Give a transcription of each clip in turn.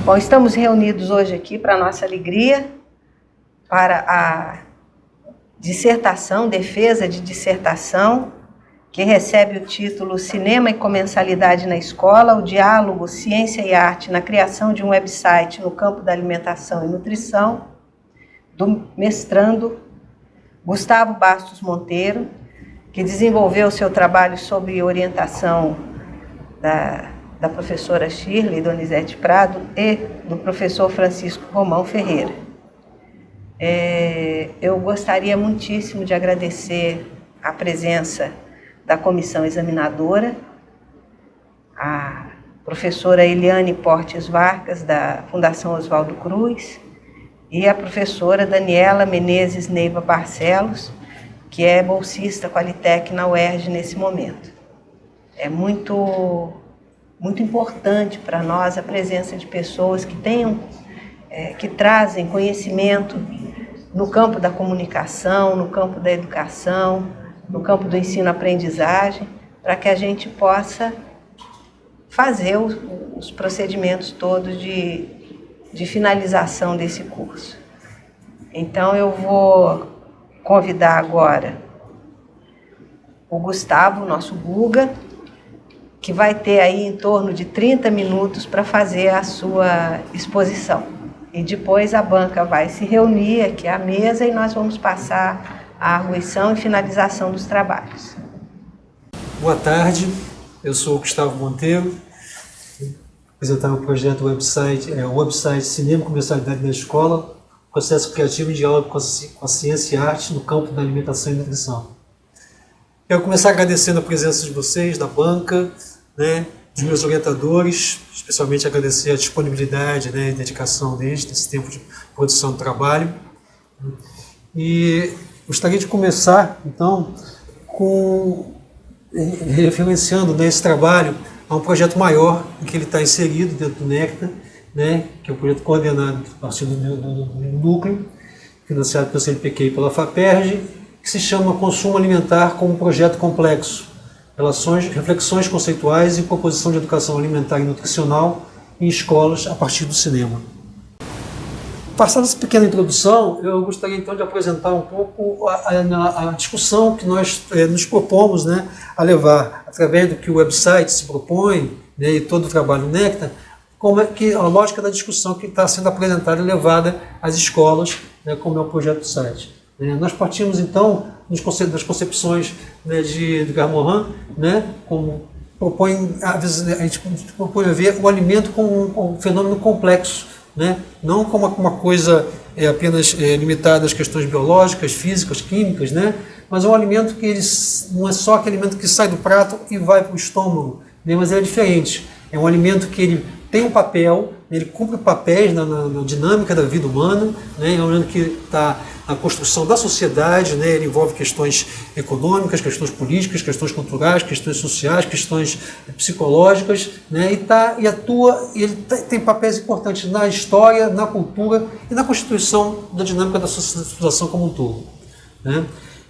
Bom, estamos reunidos hoje aqui, para nossa alegria, para a dissertação, defesa de dissertação, que recebe o título Cinema e Comensalidade na Escola, o diálogo, ciência e arte na criação de um website no campo da alimentação e nutrição, do mestrando Gustavo Bastos Monteiro, que desenvolveu seu trabalho sob orientação da professora Shirley Donizete Prado e do professor Francisco Romão Ferreira. Eu gostaria muitíssimo de agradecer a presença da comissão examinadora, a professora Eliane Portes Vargas, da Fundação Oswaldo Cruz, e a professora Daniela Menezes Neiva Barcelos, que é bolsista Qualitec na UERJ nesse momento. É muito importante para nós a presença de pessoas que trazem conhecimento no campo da comunicação, no campo da educação, no campo do ensino-aprendizagem, para que a gente possa fazer os procedimentos todos de finalização desse curso. Então, eu vou convidar agora o Gustavo, nosso Guga, que vai ter aí em torno de 30 minutos para fazer a sua exposição. E depois a banca vai se reunir aqui à mesa e nós vamos passar a arguição e finalização dos trabalhos. Boa tarde, eu sou o Gustavo Monteiro, apresentar o projeto website Cinema e Comensalidade na Escola, processo criativo e diálogo com a ciência e arte no campo da alimentação e nutrição. Quero começar agradecendo a presença de vocês, da banca, dos meus orientadores, especialmente agradecer a disponibilidade e dedicação deles nesse tempo de produção do trabalho. E gostaria de começar, então, referenciando esse trabalho a um projeto maior em que ele está inserido dentro do Nectar, que é um projeto coordenado a partir do núcleo, financiado pelo CNPq e pela FAPERJ, que se chama Consumo Alimentar como um Projeto Complexo, reflexões conceituais e proposição de educação alimentar e nutricional em escolas a partir do cinema. Passada essa pequena introdução, eu gostaria então de apresentar um pouco a discussão que nós nos propomos a levar, através do que o website se propõe e todo o trabalho Nectar, como é que a lógica da discussão que está sendo apresentada e levada às escolas, como é o projeto do site. Nós partimos então das concepções de Edgar Morin, como a gente propõe ver o alimento como um fenômeno complexo, não como uma coisa apenas limitada às questões biológicas, físicas, químicas, mas é um alimento que não é só aquele alimento que sai do prato e vai para o estômago, mas ele é diferente. É um alimento que ele tem um papel, ele cumpre papéis na dinâmica da vida humana, é um alimento que está na construção da sociedade, ele envolve questões econômicas, questões políticas, questões culturais, questões sociais, questões psicológicas, ele tem papéis importantes na história, na cultura e na constituição da dinâmica da socialização como um todo.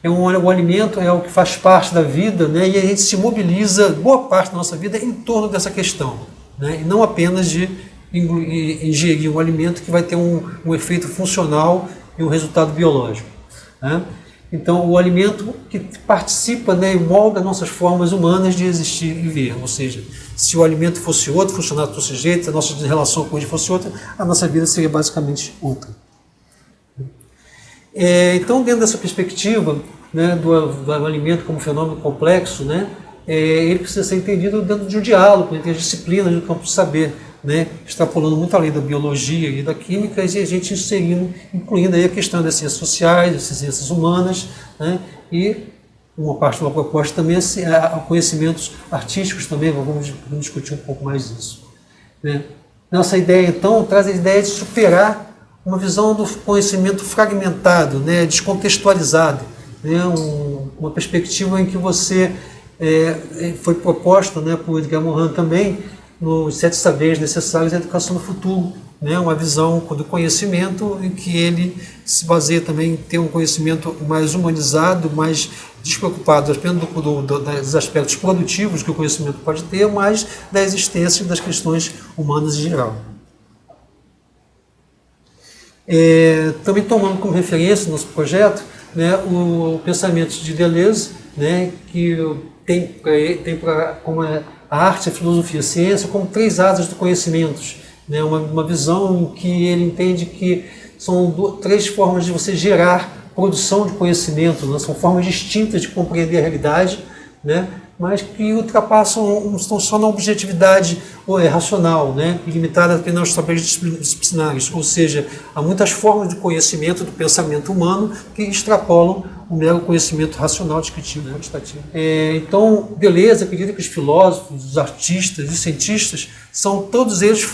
O alimento é o que faz parte da vida, e a gente se mobiliza boa parte da nossa vida em torno dessa questão, e não apenas de ingerir um alimento que vai ter um efeito funcional e um resultado biológico. Então, o alimento que participa e molda nossas formas humanas de existir e viver. Ou seja, se o alimento fosse outro, funcionasse do outro jeito, a nossa relação com ele fosse outra, a nossa vida seria basicamente outra. Então, dentro dessa perspectiva do alimento como fenômeno complexo, ele precisa ser entendido dentro de um diálogo entre as disciplinas do campo do saber, extrapolando muito além da biologia e da química, e a gente incluindo aí a questão das ciências sociais, das ciências humanas, e uma parte da proposta também é conhecimentos artísticos também, vamos discutir um pouco mais disso. Nossa ideia, então, traz a ideia de superar uma visão do conhecimento fragmentado, descontextualizado, uma perspectiva em que você foi proposta por Edgar Morin também, nos 7 saberes necessários da educação do futuro, uma visão do conhecimento em que ele se baseia também em ter um conhecimento mais humanizado, mais despreocupado apenas dos aspectos produtivos que o conhecimento pode ter, mas da existência das questões humanas em geral. Também tomando como referência no nosso projeto, né, o pensamento de Deleuze, né, que tem como a arte, a filosofia e a ciência como 3 asas do conhecimento, né, uma visão em que ele entende que são 3 formas de você gerar produção de conhecimento, né, são formas distintas de compreender a realidade, né, mas que ultrapassam, não estão só na objetividade racional, né, limitada apenas aos saberes disciplinares, ou seja, há muitas formas de conhecimento do pensamento humano que extrapolam o mero conhecimento racional descritivo, né, então, Deleuze acredita que os filósofos, os artistas, os cientistas são todos eles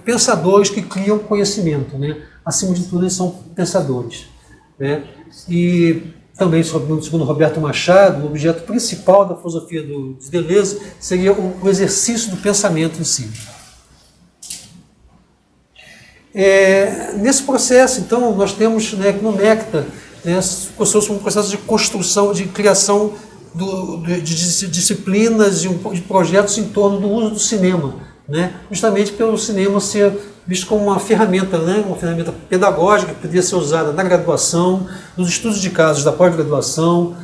pensadores que criam conhecimento, né, acima de tudo eles são pensadores, né, e também, segundo Roberto Machado, o objeto principal da filosofia de Deleuze seria o exercício do pensamento em si. Nesse processo, então, nós temos, né, no Néctar, né, um processo de construção, de criação de disciplinas e de projetos em torno do uso do cinema, né, justamente pelo cinema ser visto como uma ferramenta, né, uma ferramenta pedagógica que poderia ser usada na graduação, nos estudos de casos da pós-graduação,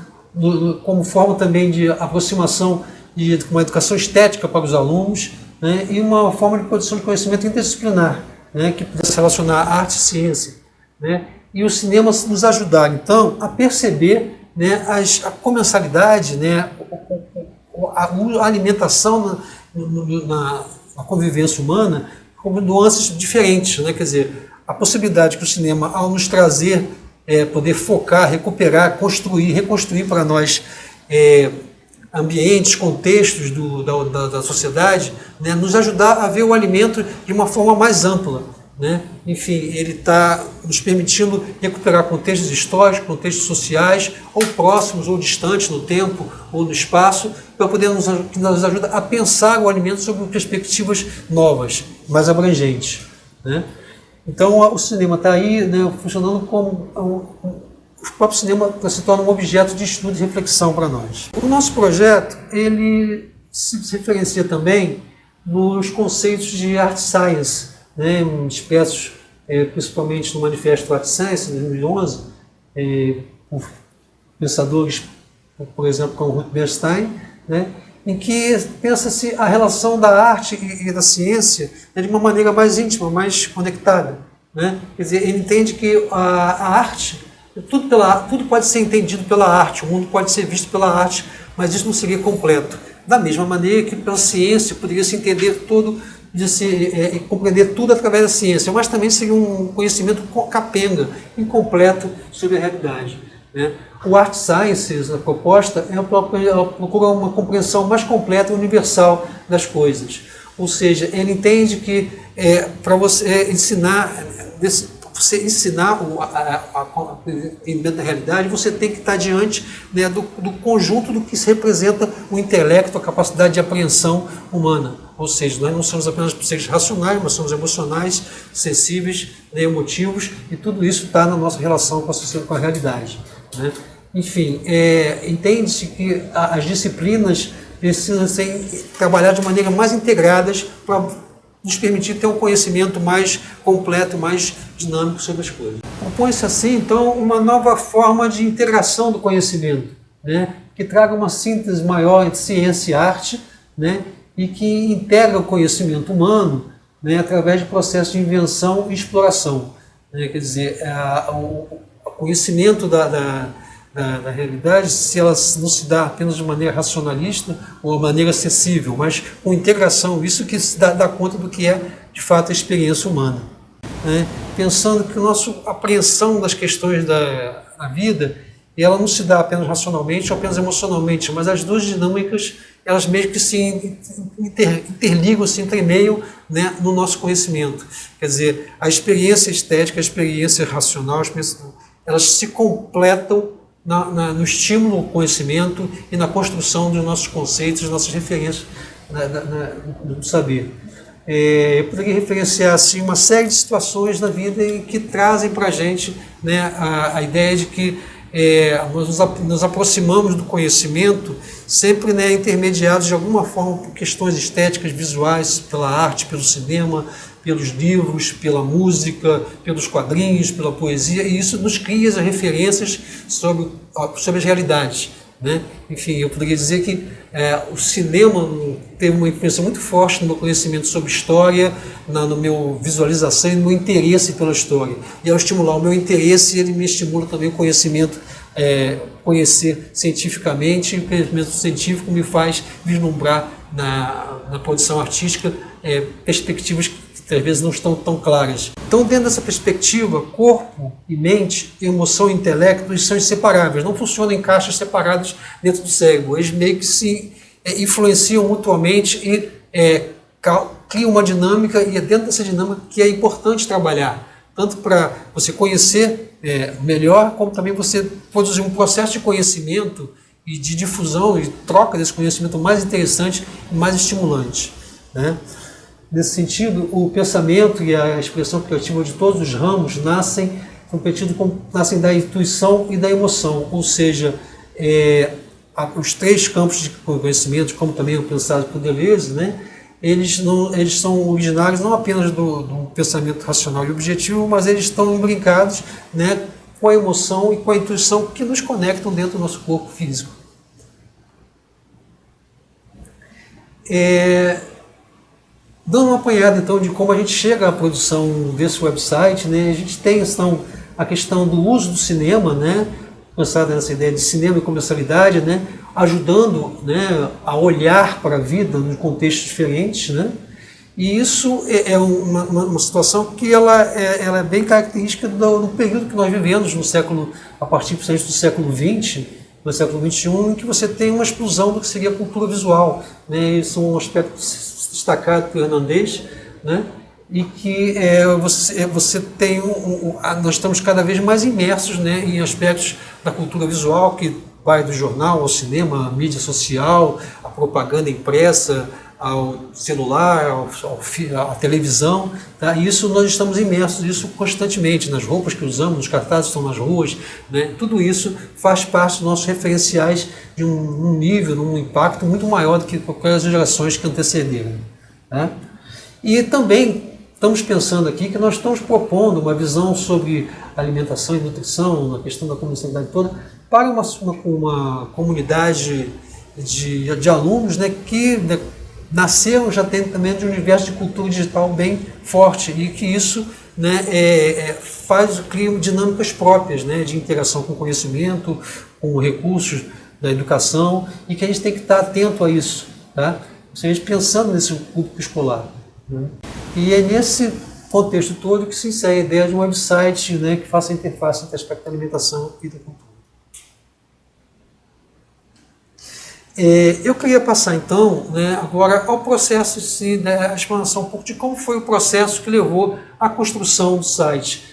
como forma também de aproximação de uma educação estética para os alunos, né, e uma forma de produção de conhecimento interdisciplinar, né, que pudesse relacionar arte e ciência, né, e o cinema nos ajudar, então, a perceber, né, a comensalidade, né, a alimentação na convivência humana, como nuances diferentes, né? Quer dizer, a possibilidade que o cinema, ao nos trazer, poder focar, recuperar, construir, reconstruir para nós ambientes, contextos da sociedade, né? Nos ajudar a ver o alimento de uma forma mais ampla, né? Enfim, ele está nos permitindo recuperar contextos históricos, contextos sociais, ou próximos ou distantes no tempo ou no espaço, para poder que nos ajuda a pensar o alimento sob perspectivas novas, mais abrangentes, né? Então o cinema está aí, né, funcionando como o próprio cinema se torna um objeto de estudo e reflexão para nós. O nosso projeto ele se referencia também nos conceitos de art science, né, expressos principalmente no Manifesto Art Science, de 2011, por pensadores, por exemplo, como Ruth Bernstein, né, em que pensa-se a relação da arte e da ciência, né, de uma maneira mais íntima, mais conectada, né? Quer dizer, ele entende que a arte, tudo pode ser entendido pela arte, o mundo pode ser visto pela arte, mas isso não seria completo. Da mesma maneira que pela ciência poderia se entender todo, compreender tudo através da ciência, mas também seria um conhecimento capenga, incompleto sobre a realidade, né? O Art Sciences, a proposta, ela procura uma compreensão mais completa e universal das coisas. Ou seja, ele entende que para você ensinar a entendimento da realidade, você tem que estar diante, né, do conjunto do que se representa o intelecto, a capacidade de apreensão humana. Ou seja, nós não somos apenas seres racionais, mas somos emocionais, sensíveis, né, emotivos, e tudo isso está na nossa relação com a realidade, né? Enfim, entende-se que as disciplinas precisam trabalhar de maneira mais integradas para nos permitir ter um conhecimento mais completo, mais dinâmico sobre as coisas. Propõe-se assim, então, uma nova forma de integração do conhecimento, né, que traga uma síntese maior entre ciência e arte, né, e que integra o conhecimento humano, né, através de processos de invenção e exploração, né, quer dizer, o conhecimento da realidade, se ela não se dá apenas de maneira racionalista ou de maneira acessível, mas com integração, isso que se dá conta do que é, de fato, a experiência humana, né? Pensando que a nossa apreensão das questões da vida, ela não se dá apenas racionalmente ou apenas emocionalmente, mas as duas dinâmicas, elas mesmo que se interligam, se entremeiam, né, no nosso conhecimento. Quer dizer, a experiência estética, a experiência racional, elas se completam no estímulo ao conhecimento e na construção dos nossos conceitos, das nossas referências do saber. Eu poderia referenciar assim, uma série de situações na vida que trazem para a gente, né, a ideia de que nós nos aproximamos do conhecimento sempre, né, intermediados de alguma forma por questões estéticas, visuais, pela arte, pelo cinema, pelos livros, pela música, pelos quadrinhos, pela poesia, e isso nos cria as referências sobre as realidades, né? Enfim, eu poderia dizer que o cinema teve uma influência muito forte no meu conhecimento sobre história, no meu visualização e no meu interesse pela história. E ao estimular o meu interesse, ele me estimula também o conhecimento, conhecer cientificamente, e o conhecimento científico me faz vislumbrar na produção artística perspectivas que às vezes não estão tão claras. Então, dentro dessa perspectiva, corpo e mente, emoção e intelecto, eles são inseparáveis, não funcionam em caixas separadas dentro do cérebro, eles meio que se influenciam mutuamente e criam uma dinâmica, e é dentro dessa dinâmica que é importante trabalhar, tanto para você conhecer melhor, como também você produzir um processo de conhecimento e de difusão e troca desse conhecimento mais interessante e mais estimulante, né? Nesse sentido, o pensamento e a expressão criativa de todos os ramos nascem da intuição e da emoção, ou seja, os três campos de conhecimento, como também é pensado por Deleuze, né, eles são originários não apenas do pensamento racional e objetivo, mas eles estão imbricados, né, com a emoção e com a intuição que nos conectam dentro do nosso corpo físico. Dando uma apanhada, então, de como a gente chega à produção desse website, né? A gente tem, então, a questão do uso do cinema, né? Pensada nessa ideia de cinema e comercialidade, né? Ajudando, né, a olhar para a vida em contextos diferentes, né? E isso é uma situação que ela é bem característica do período que nós vivemos a partir principalmente do século XX, no século XXI, em que você tem uma explosão do que seria a cultura visual, né? Isso é um aspecto destacado pelo Hernandes, né? E que você tem nós estamos cada vez mais imersos, né, em aspectos da cultura visual, que vai do jornal ao cinema, à mídia social, à propaganda impressa, ao celular, à televisão, tá? E isso nós estamos imersos isso constantemente, nas roupas que usamos, nos cartazes que estão nas ruas, né? Tudo isso faz parte dos nossos referenciais de um nível, um impacto muito maior do que qualquer das gerações que antecederam, tá? E também estamos pensando aqui que nós estamos propondo uma visão sobre alimentação e nutrição, na questão da comunidade toda, para uma comunidade de alunos, né, que nasceram já tem também de um universo de cultura digital bem forte, e que isso, né, cria dinâmicas próprias, né, de interação com conhecimento, com recursos da educação, e que a gente tem que estar atento a isso, tá? A gente pensando nesse público escolar, né? E é nesse contexto todo que se insere a ideia de um website, né, que faça a interface entre aspecto da alimentação e da cultura. Eu queria passar, então, né, agora ao processo, a explanação um pouco de como foi o processo que levou à construção do site.